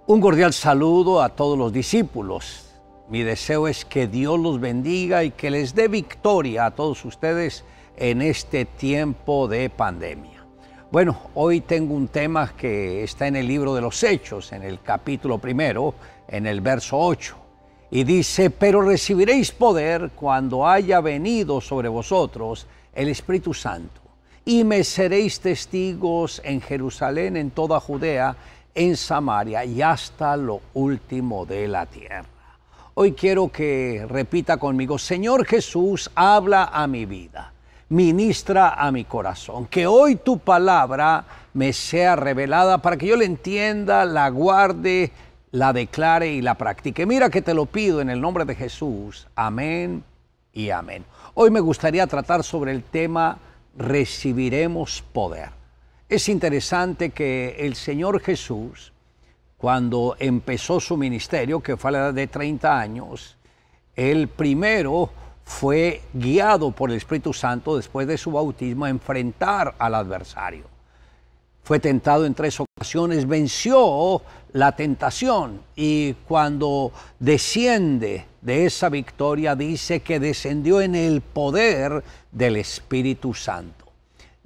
Un cordial saludo a todos los discípulos. Mi deseo es que Dios los bendiga y que les dé victoria a todos ustedes en este tiempo de pandemia. Bueno, hoy tengo un tema que está en el libro de los Hechos, en el capítulo 1, en el verso 8. Y dice: pero recibiréis poder cuando haya venido sobre vosotros el Espíritu Santo, y me seréis testigos en Jerusalén, en toda Judea, en Samaria y hasta lo último de la tierra. Hoy quiero que repita conmigo: Señor Jesús, habla a mi vida, ministra a mi corazón, que hoy tu palabra me sea revelada para que yo la entienda, la guarde, la declare y la practique. Mira que te lo pido en el nombre de Jesús. Amén y amén. Hoy me gustaría tratar sobre el tema: recibiremos poder. Es interesante que el Señor Jesús, cuando empezó su ministerio, que fue a la edad de 30 años, Él primero fue guiado por el Espíritu Santo después de su bautismo a enfrentar al adversario. Fue tentado en 3 ocasiones, venció la tentación, y cuando desciende de esa victoria dice que descendió en el poder del Espíritu Santo.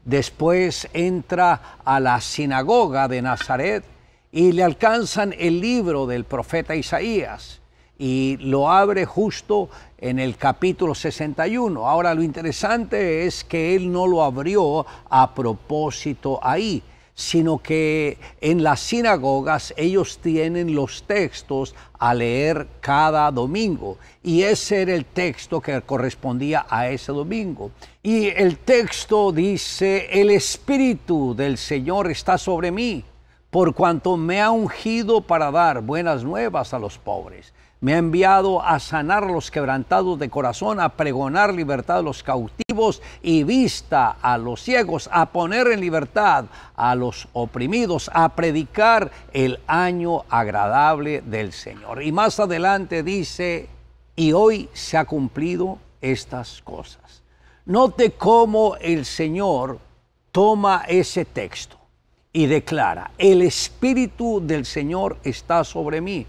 Después entra a la sinagoga de Nazaret y le alcanzan el libro del profeta Isaías y lo abre justo en el capítulo 61. Ahora, lo interesante es que él no lo abrió a propósito ahí, sino que en las sinagogas ellos tienen los textos a leer cada domingo, y ese era el texto que correspondía a ese domingo. Y el texto dice: el Espíritu del Señor está sobre mí, por cuanto me ha ungido para dar buenas nuevas a los pobres. Me ha enviado a sanar a los quebrantados de corazón, a pregonar libertad a los cautivos y vista a los ciegos, a poner en libertad a los oprimidos, a predicar el año agradable del Señor. Y más adelante dice: y hoy se ha cumplido estas cosas. Note cómo el Señor toma ese texto y declara: el Espíritu del Señor está sobre mí.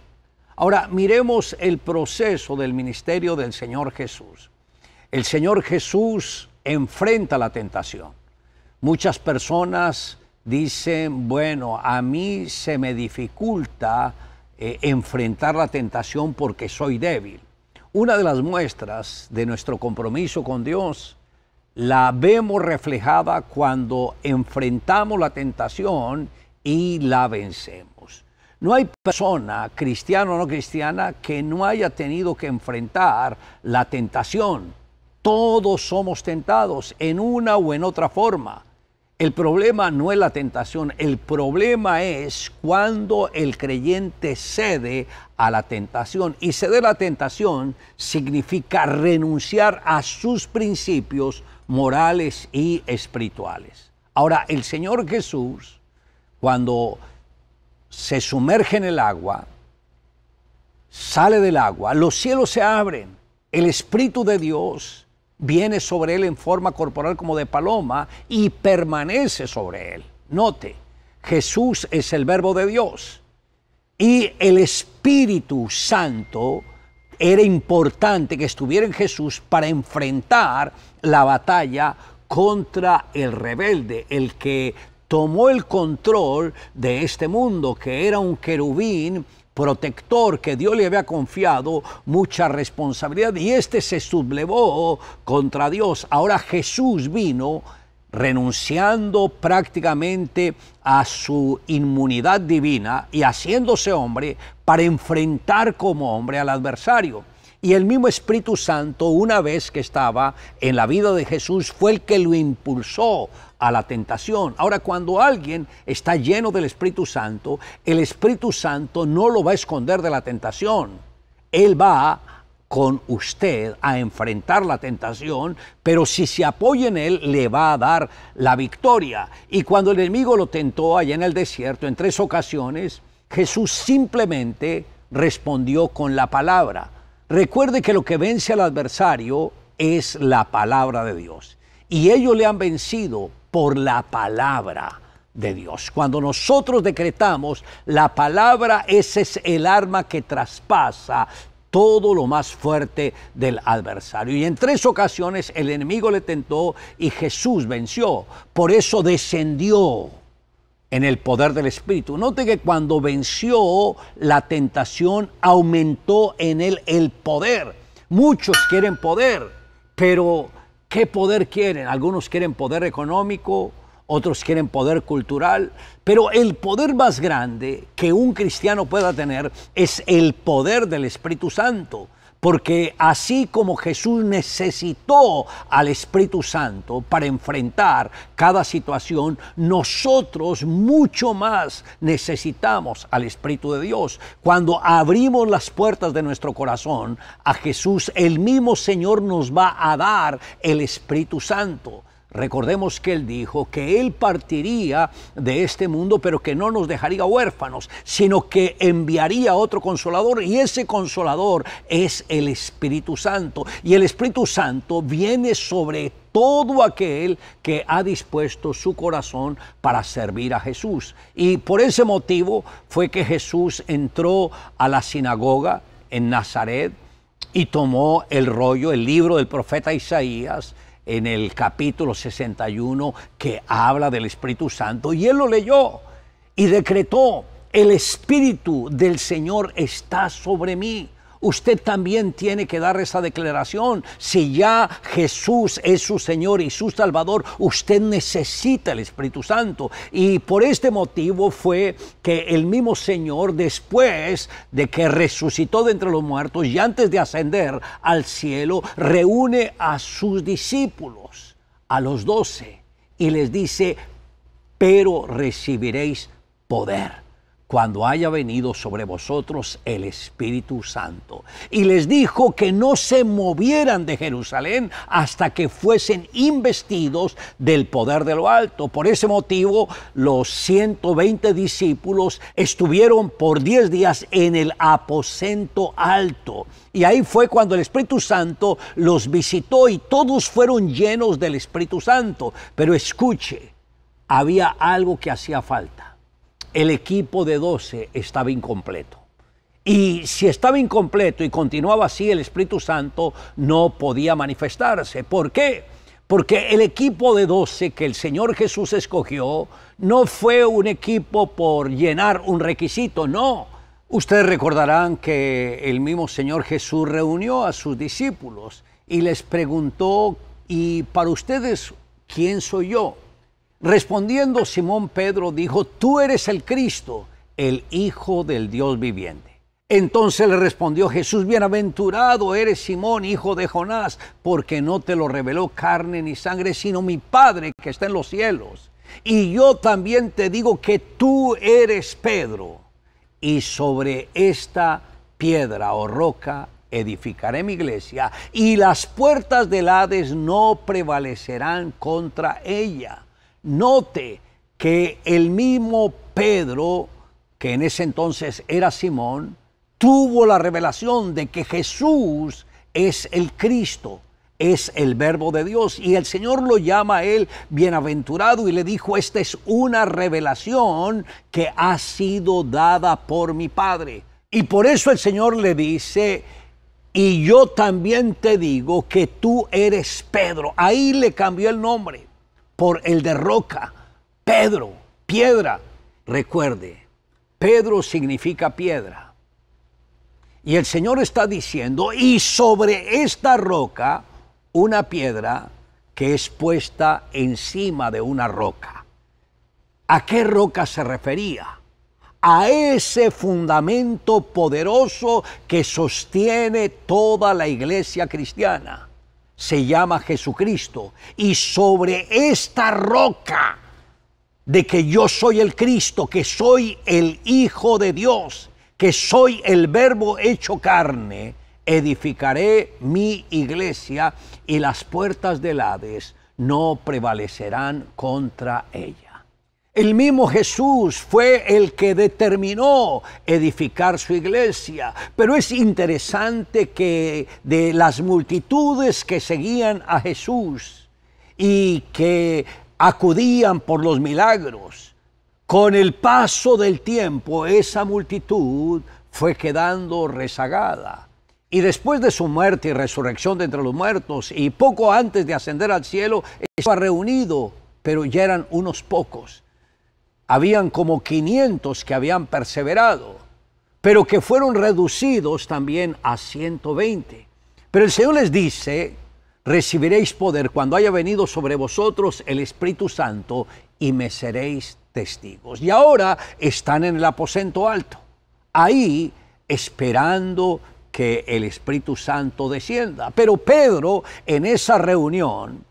Ahora, miremos el proceso del ministerio del Señor Jesús. El Señor Jesús enfrenta la tentación. Muchas personas dicen: bueno, a mí se me dificulta enfrentar la tentación porque soy débil. Una de las muestras de nuestro compromiso con Dios la vemos reflejada cuando enfrentamos la tentación y la vencemos. No hay persona, cristiana o no cristiana, que no haya tenido que enfrentar la tentación. Todos somos tentados en una o en otra forma. El problema no es la tentación, el problema es cuando el creyente cede a la tentación. Y ceder a la tentación significa renunciar a sus principios morales y espirituales. Ahora, el Señor Jesús, cuando se sumerge en el agua, sale del agua, los cielos se abren, el Espíritu de Dios viene sobre él en forma corporal como de paloma y permanece sobre él. Note, Jesús es el Verbo de Dios y el Espíritu Santo era importante que estuviera en Jesús para enfrentar la batalla contra el rebelde, el que tomó el control de este mundo, que era un querubín protector que Dios le había confiado mucha responsabilidad, y este se sublevó contra Dios. Ahora Jesús vino renunciando prácticamente a su inmunidad divina y haciéndose hombre para enfrentar como hombre al adversario. Y el mismo Espíritu Santo, una vez que estaba en la vida de Jesús, fue el que lo impulsó a la tentación. Ahora, cuando alguien está lleno del Espíritu Santo, el Espíritu Santo no lo va a esconder de la tentación. Él va con usted a enfrentar la tentación, pero si se apoya en él, le va a dar la victoria. Y cuando el enemigo lo tentó allá en el desierto en 3 ocasiones, Jesús simplemente respondió con la palabra. Recuerde que lo que vence al adversario es la palabra de Dios. Y ellos le han vencido por la palabra de Dios. Cuando nosotros decretamos la palabra, ese es el arma que traspasa todo lo más fuerte del adversario. Y en 3 ocasiones el enemigo le tentó y Jesús venció. Por eso descendió en el poder del Espíritu. Note que cuando venció la tentación, aumentó en él el poder. Muchos quieren poder, pero ¿qué poder quieren? Algunos quieren poder económico, otros quieren poder cultural, pero el poder más grande que un cristiano pueda tener es el poder del Espíritu Santo, porque así como Jesús necesitó al Espíritu Santo para enfrentar cada situación, nosotros mucho más necesitamos al Espíritu de Dios. Cuando abrimos las puertas de nuestro corazón a Jesús, el mismo Señor nos va a dar el Espíritu Santo. Recordemos que Él dijo que Él partiría de este mundo, pero que no nos dejaría huérfanos, sino que enviaría otro Consolador, y ese Consolador es el Espíritu Santo. Y el Espíritu Santo viene sobre todo aquel que ha dispuesto su corazón para servir a Jesús. Y por ese motivo fue que Jesús entró a la sinagoga en Nazaret y tomó el rollo, el libro del profeta Isaías, en el capítulo 61, que habla del Espíritu Santo, y él lo leyó y decretó: el Espíritu del Señor está sobre mí. Usted también tiene que dar esa declaración. Si ya Jesús es su Señor y su Salvador, usted necesita el Espíritu Santo. Y por este motivo fue que el mismo Señor, después de que resucitó de entre los muertos y antes de ascender al cielo, reúne a sus discípulos, a los 12, y les dice: pero recibiréis poder cuando haya venido sobre vosotros el Espíritu Santo. Y les dijo que no se movieran de Jerusalén hasta que fuesen investidos del poder de lo alto. Por ese motivo, los 120 discípulos estuvieron por 10 días en el aposento alto. Y ahí fue cuando el Espíritu Santo los visitó y todos fueron llenos del Espíritu Santo. Pero escuche, había algo que hacía falta. El equipo de 12 estaba incompleto. Y si estaba incompleto y continuaba así, el Espíritu Santo no podía manifestarse. ¿Por qué? Porque el equipo de 12 que el Señor Jesús escogió no fue un equipo por llenar un requisito, no. Ustedes recordarán que el mismo Señor Jesús reunió a sus discípulos y les preguntó: ¿y para ustedes quién soy yo? Respondiendo, Simón Pedro dijo: tú eres el Cristo, el Hijo del Dios viviente. Entonces le respondió Jesús: bienaventurado eres, Simón, hijo de Jonás, porque no te lo reveló carne ni sangre, sino mi Padre que está en los cielos. Y yo también te digo que tú eres Pedro, y sobre esta piedra o roca edificaré mi iglesia, y las puertas del Hades no prevalecerán contra ella. Note que el mismo Pedro, que en ese entonces era Simón, tuvo la revelación de que Jesús es el Cristo, es el Verbo de Dios, y el Señor lo llama a él bienaventurado y le dijo: esta es una revelación que ha sido dada por mi Padre. Y por eso el Señor le dice: y yo también te digo que tú eres Pedro. Ahí le cambió el nombre por el de roca, Pedro, piedra. Recuerde, Pedro significa piedra. Y el Señor está diciendo: y sobre esta roca, una piedra que es puesta encima de una roca. ¿A qué roca se refería? A ese fundamento poderoso que sostiene toda la iglesia cristiana. Se llama Jesucristo, y sobre esta roca de que yo soy el Cristo, que soy el Hijo de Dios, que soy el Verbo hecho carne, edificaré mi iglesia, y las puertas del Hades no prevalecerán contra ella. El mismo Jesús fue el que determinó edificar su iglesia. Pero es interesante que de las multitudes que seguían a Jesús y que acudían por los milagros, Con el paso del tiempo, esa multitud fue quedando rezagada. Y después de su muerte y resurrección de entre los muertos, y poco antes de ascender al cielo, estaba reunido, pero ya eran unos pocos. Habían como 500 que habían perseverado, pero que fueron reducidos también a 120. Pero el Señor les dice: recibiréis poder cuando haya venido sobre vosotros el Espíritu Santo y me seréis testigos. Y ahora están en el aposento alto, ahí esperando que el Espíritu Santo descienda. Pero Pedro, en esa reunión,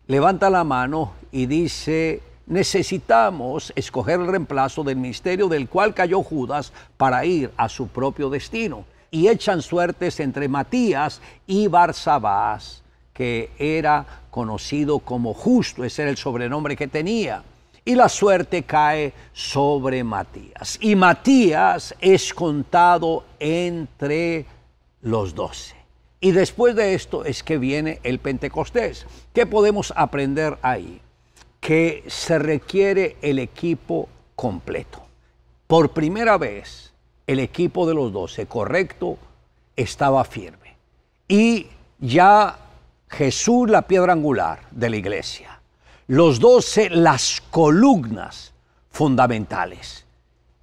levanta la mano y dice: necesitamos escoger el reemplazo del ministerio del cual cayó Judas para ir a su propio destino. Y echan suertes entre Matías y Barsabás, que era conocido como Justo, ese era el sobrenombre que tenía. Y la suerte cae sobre Matías. Y Matías es contado entre los 12. Y después de esto es que viene el Pentecostés. ¿Qué podemos aprender ahí? Que se requiere el equipo completo. Por primera vez, el equipo de los 12, correcto, estaba firme. Y ya Jesús, la piedra angular de la iglesia. Los 12, las columnas fundamentales.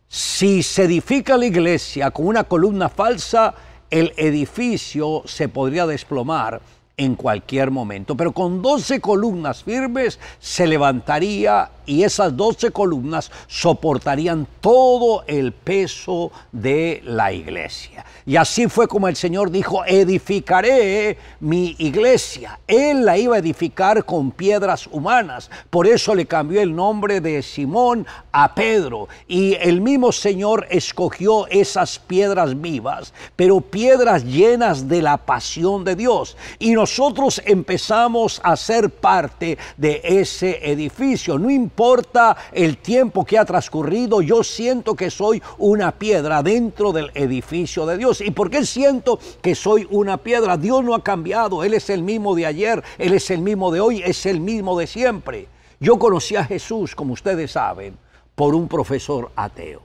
Si se edifica la iglesia con una columna falsa, el edificio se podría desplomar en cualquier momento. Pero con 12 columnas firmes se levantaría, y esas 12 columnas soportarían todo el peso de la iglesia. Y así fue como el Señor dijo: edificaré mi iglesia. Él la iba a edificar con piedras humanas. Por eso le cambió el nombre de Simón a Pedro. Y el mismo Señor escogió esas piedras vivas, pero piedras llenas de la pasión de Dios. Y nosotros empezamos a ser parte de ese edificio. No importa el tiempo que ha transcurrido, yo siento que soy una piedra dentro del edificio de Dios. ¿Y por qué siento que soy una piedra? Dios no ha cambiado. Él es el mismo de ayer, Él es el mismo de hoy, es el mismo de siempre. Yo conocí a Jesús, como ustedes saben, por un profesor ateo.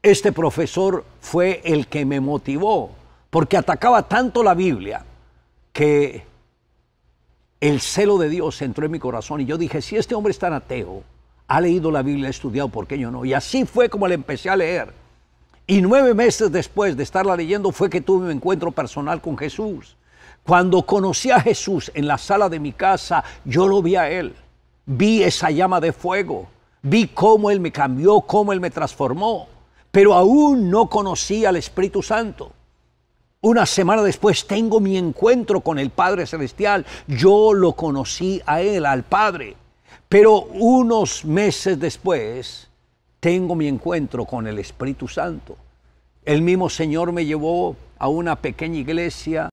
Este profesor fue el que me motivó, porque atacaba tanto la Biblia que el celo de Dios entró en mi corazón. Y yo dije: si este hombre es tan ateo, ha leído la Biblia, ha estudiado, ¿por qué yo no? Y así fue como le empecé a leer. Y 9 meses después de estarla leyendo fue que tuve un encuentro personal con Jesús. Cuando conocí a Jesús en la sala de mi casa, yo lo vi a Él. Vi esa llama de fuego. Vi cómo Él me cambió, cómo Él me transformó. Pero aún no conocí al Espíritu Santo. Una semana después tengo mi encuentro con el Padre Celestial. Yo lo conocí a Él, al Padre. Pero unos meses después tengo mi encuentro con el Espíritu Santo. El mismo Señor me llevó a una pequeña iglesia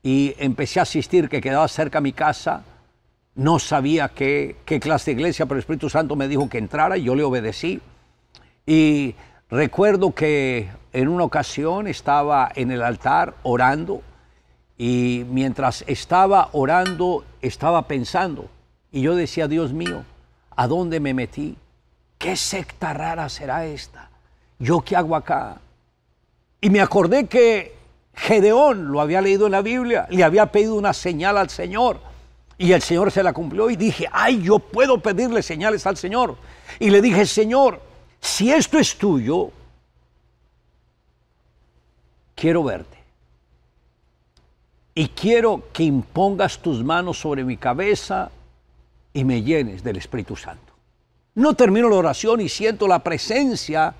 y empecé a asistir, que quedaba cerca de mi casa. No sabía qué clase de iglesia, pero el Espíritu Santo me dijo que entrara y yo le obedecí. Y recuerdo que en una ocasión estaba en el altar orando, y mientras estaba orando estaba pensando, y yo decía: Dios mío, ¿a dónde me metí? ¿Qué secta rara será esta? ¿Yo qué hago acá? Y me acordé que Gedeón lo había leído en la Biblia, le había pedido una señal al Señor, y el Señor se la cumplió. Y dije: ay, yo puedo pedirle señales al Señor. Y le dije: Señor, si esto es tuyo, quiero verte. Y quiero que impongas tus manos sobre mi cabeza y me llenes del Espíritu Santo. No termino la oración y siento la presencia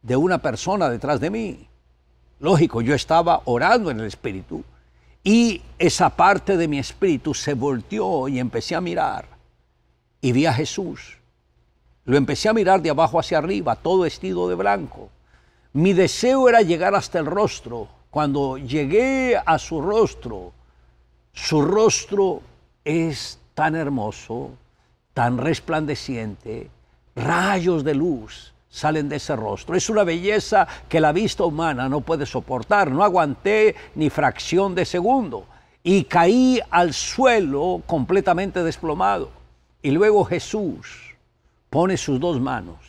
de una persona detrás de mí. Lógico, yo estaba orando en el Espíritu, y esa parte de mi espíritu se volteó y empecé a mirar, y vi a Jesús. Lo empecé a mirar de abajo hacia arriba, todo vestido de blanco. Mi deseo era llegar hasta el rostro. Cuando llegué a su rostro es tan hermoso, tan resplandeciente, rayos de luz salen de ese rostro. Es una belleza que la vista humana no puede soportar. No aguanté ni fracción de segundo y caí al suelo completamente desplomado. Y luego Jesús, pone sus dos manos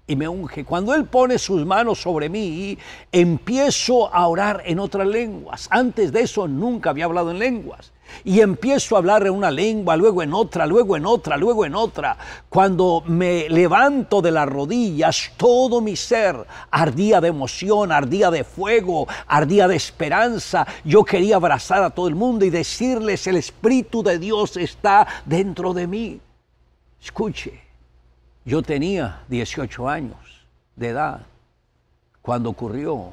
y me unge. Cuando Él pone sus manos sobre mí, empiezo a orar en otras lenguas. Antes de eso nunca había hablado en lenguas. Y empiezo a hablar en una lengua, luego en otra, luego en otra, luego en otra. Cuando me levanto de las rodillas, todo mi ser ardía de emoción, ardía de fuego, ardía de esperanza. Yo quería abrazar a todo el mundo y decirles: el Espíritu de Dios está dentro de mí. Escuche, yo tenía 18 años de edad cuando ocurrió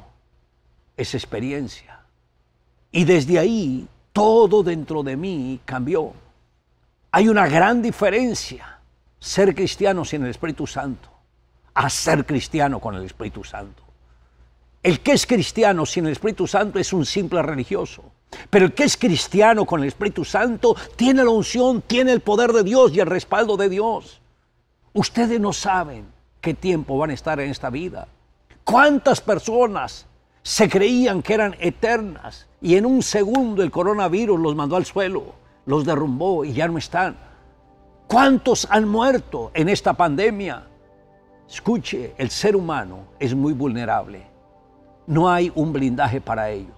esa experiencia. Y desde ahí todo dentro de mí cambió. Hay una gran diferencia ser cristiano sin el Espíritu Santo a ser cristiano con el Espíritu Santo. El que es cristiano sin el Espíritu Santo es un simple religioso. Pero el que es cristiano con el Espíritu Santo tiene la unción, tiene el poder de Dios y el respaldo de Dios. Ustedes no saben qué tiempo van a estar en esta vida. ¿Cuántas personas se creían que eran eternas y en un segundo el coronavirus los mandó al suelo, los derrumbó y ya no están? ¿Cuántos han muerto en esta pandemia? Escuche, el ser humano es muy vulnerable. No hay un blindaje para ellos.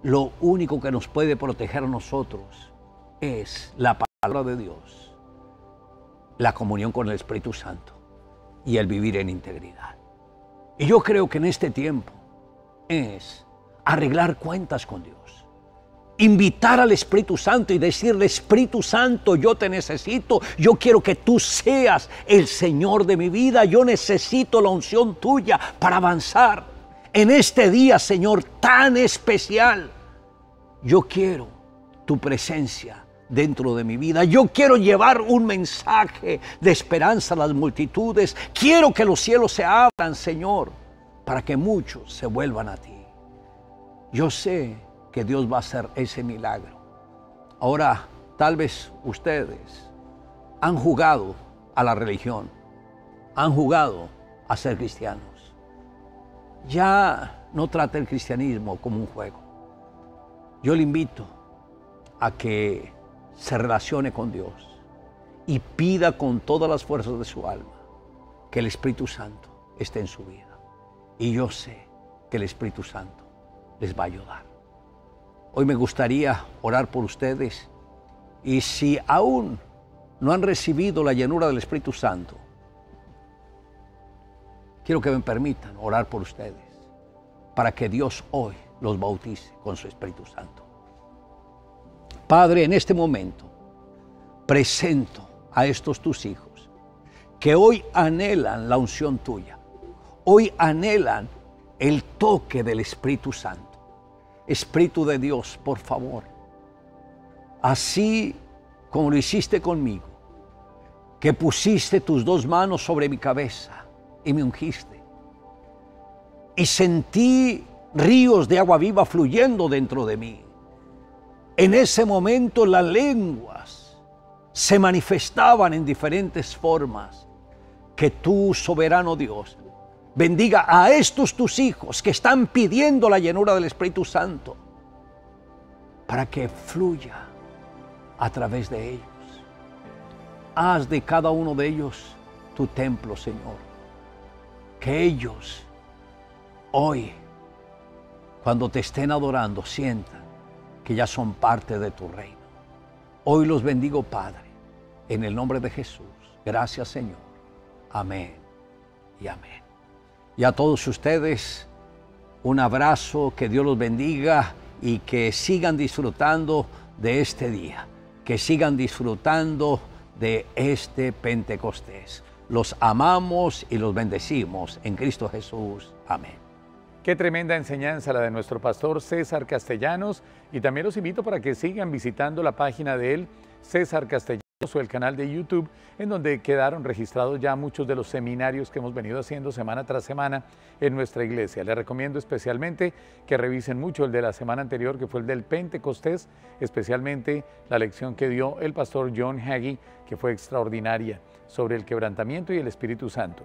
Lo único que nos puede proteger a nosotros es la palabra de Dios, la comunión con el Espíritu Santo y el vivir en integridad. Y yo creo que en este tiempo es arreglar cuentas con Dios, invitar al Espíritu Santo y decirle: Espíritu Santo, yo te necesito, yo quiero que tú seas el Señor de mi vida, yo necesito la unción tuya para avanzar en este día, Señor, tan especial. Yo quiero tu presencia dentro de mi vida. Yo quiero llevar un mensaje de esperanza a las multitudes. Quiero que los cielos se abran, Señor, para que muchos se vuelvan a ti. Yo sé que Dios va a hacer ese milagro. Ahora, tal vez ustedes han jugado a la religión, han jugado a ser cristianos. Ya no trate el cristianismo como un juego. Yo le invito a que se relacione con Dios y pida con todas las fuerzas de su alma que el Espíritu Santo esté en su vida. Y yo sé que el Espíritu Santo les va a ayudar. Hoy me gustaría orar por ustedes, y si aún no han recibido la llenura del Espíritu Santo, quiero que me permitan orar por ustedes para que Dios hoy los bautice con su Espíritu Santo. Padre, en este momento presento a estos tus hijos que hoy anhelan la unción tuya, hoy anhelan el toque del Espíritu Santo. Espíritu de Dios, por favor, así como lo hiciste conmigo, que pusiste tus dos manos sobre mi cabeza y me ungiste, y sentí ríos de agua viva fluyendo dentro de mí. En ese momento las lenguas se manifestaban en diferentes formas. Que tú, soberano Dios, bendiga a estos tus hijos que están pidiendo la llenura del Espíritu Santo para que fluya a través de ellos. Haz de cada uno de ellos tu templo, Señor. Que ellos hoy, cuando te estén adorando, sientan que ya son parte de tu reino. Hoy los bendigo, Padre, en el nombre de Jesús. Gracias, Señor. Amén y amén. Y a todos ustedes, un abrazo, que Dios los bendiga y que sigan disfrutando de este día, que sigan disfrutando de este Pentecostés. Los amamos y los bendecimos en Cristo Jesús. Amén. Qué tremenda enseñanza la de nuestro pastor César Castellanos, y también los invito para que sigan visitando la página de él, César Castellanos, o el canal de YouTube, en donde quedaron registrados ya muchos de los seminarios que hemos venido haciendo semana tras semana en nuestra iglesia. Les recomiendo especialmente que revisen mucho el de la semana anterior, que fue el del Pentecostés, especialmente la lección que dio el pastor John Hagee, que fue extraordinaria, sobre el quebrantamiento y el Espíritu Santo.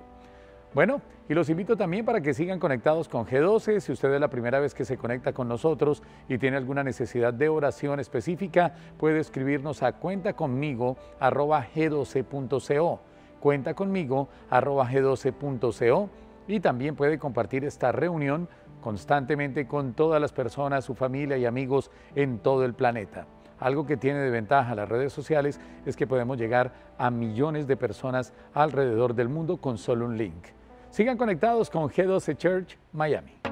Bueno, y los invito también para que sigan conectados con G12. Si usted es la primera vez que se conecta con nosotros y tiene alguna necesidad de oración específica, puede escribirnos a cuentaconmigo@g12.co. cuentaconmigo@g12.co, y también puede compartir esta reunión constantemente con todas las personas, su familia y amigos en todo el planeta. Algo que tiene de ventaja las redes sociales es que podemos llegar a millones de personas alrededor del mundo con solo un link. Sigan conectados con G12 Church Miami.